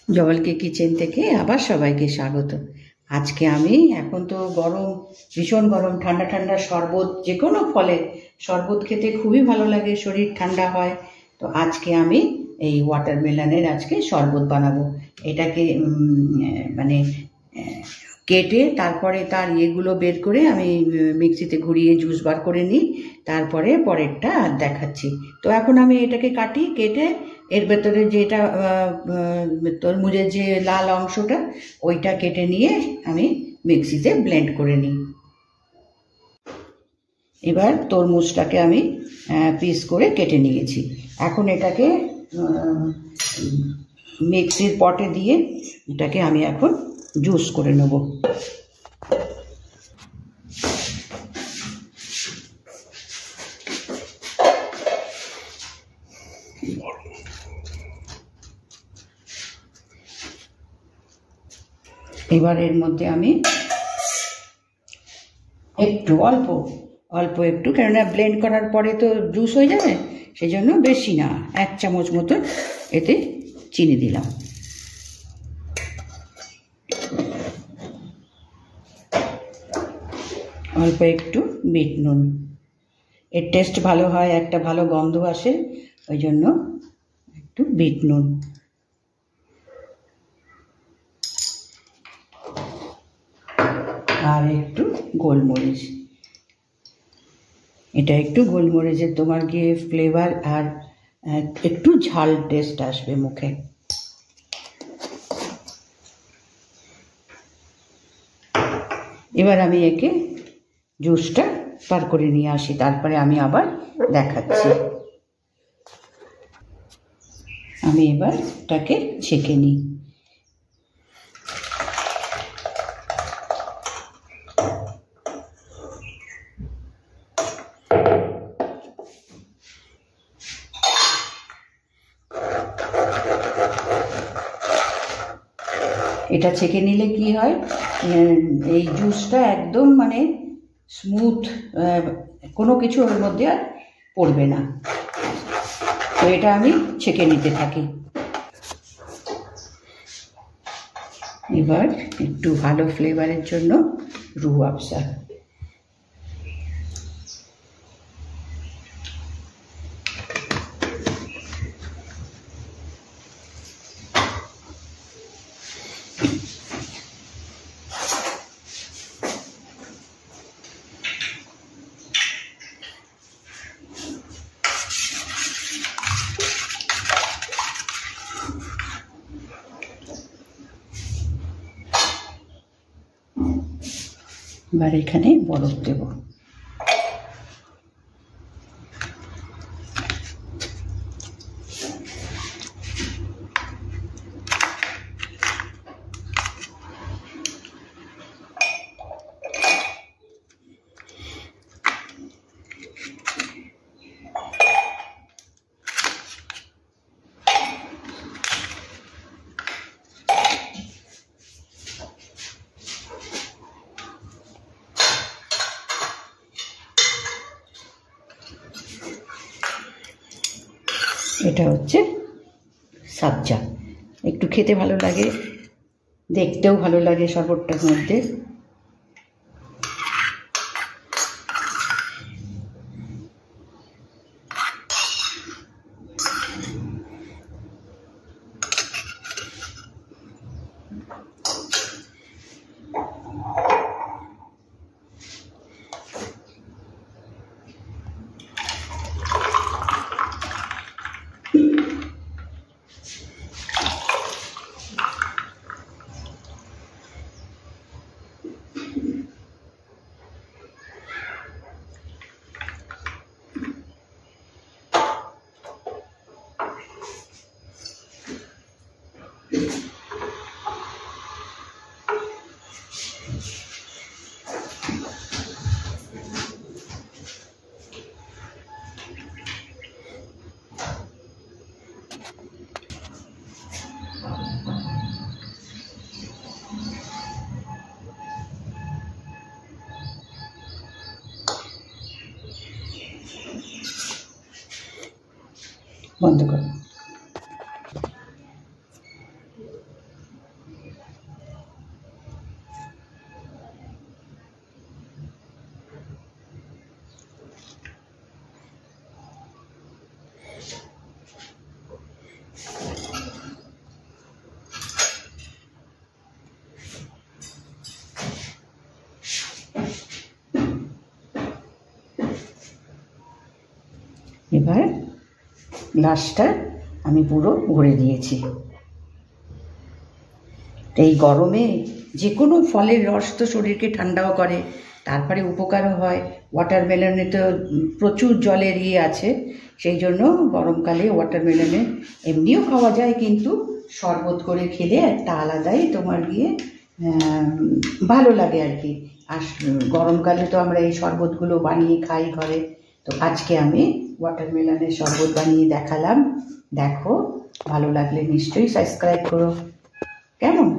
জবলকে kitchen থেকে আবার সবাইকে স্বাগত। আজকে আমি এখন তো গরম, ভীষণ গরম, ঠান্ডা ঠান্ডা শরবত, যে কোনো ফলের শরবত খেতে খুবই ভালো লাগে, শরীর ঠান্ডা হয়। তো আজকে আমি এই ওয়াটারমেলনের আজকে শরবত বানাবো। এটাকে মানে কেটে তারপরে তার ইয়েগুলো বের করে আমি মিক্সিতে ঘুরিয়ে জুস বার করে নিই, তারপরে পরেরটা দেখাচ্ছি। তো এখন আমি এটাকে কাটি, কেটে এর ভেতরে যেটা তরমুজের যে লাল অংশটা ওইটা কেটে নিয়ে আমি মিক্সিতে ব্লেন্ড করে নিই। এবার তরমুজটাকে আমি পিস করে কেটে নিয়েছি। এখন এটাকে মিক্সির পটে দিয়ে এটাকে আমি এখন জুস করে নেব। এবার এর মধ্যে আমি একটু অল্প একটু, কেননা ব্লেন্ড করার পরে তো জুস হয়ে যাবে, সেই জন্য বেশি না, 1 চামচ মতো এতে চিনি দিলাম। অল্প একটু বিট নুন, এর টেস্ট ভালো হয়, একটা ভালো গন্ধ আসে, ওই জন্য একটু বিট নুন। আর একটু গোলমরিচ, এটা একটু গোলমরিচের তোমার গিয়ে ফ্লেভার আর একটু ঝাল টেস্ট আসবে মুখে। এবার আমি একে জুসটা বার করে নিয়ে আসি, তারপরে আমি আবার দেখাচ্ছি। আমি এবার এটাকে ছেঁকে নিই। এটা ছেঁকে নিলে কি হয়, এই জুসটা একদম মানে স্মুথ, কোনো কিছু ওর মধ্যে আর পড়বে না। তো এটা আমি ছেঁকে নিতে থাকি। এবার একটু ভালো ফ্লেভারের জন্য রুহ আফজা, এবার এখানে বরফ দেব। এটা হচ্ছে সাবজা, একটু খেতে ভালো লাগে, দেখতেও ভালো লাগে শরবতটার মধ্যে। বন্ধ করো। এবার গ্লাসটা আমি পুরো ভরে দিয়েছি। এই গরমে যে কোনো ফলের রস তো শরীরকে ঠান্ডাও করে, তারপরে উপকারও হয়। ওয়াটারমেলনে তো প্রচুর জলের আছে, সেই জন্য গরমকালে ওয়াটারমেলনে এমনিও খাওয়া যায়, কিন্তু শরবত করে খেলে একটা আলাদাই তোমার ভালো লাগে আর কি। আর গরমকালে তো আমরা এই শরবতগুলো বানিয়ে খাই ঘরে। তো আজকে আমি ওয়াটারমেলনের শরবত বানিয়ে দেখালাম। দেখো, ভালো লাগলে নিশ্চয়ই সাবস্ক্রাইব করো। কেমন?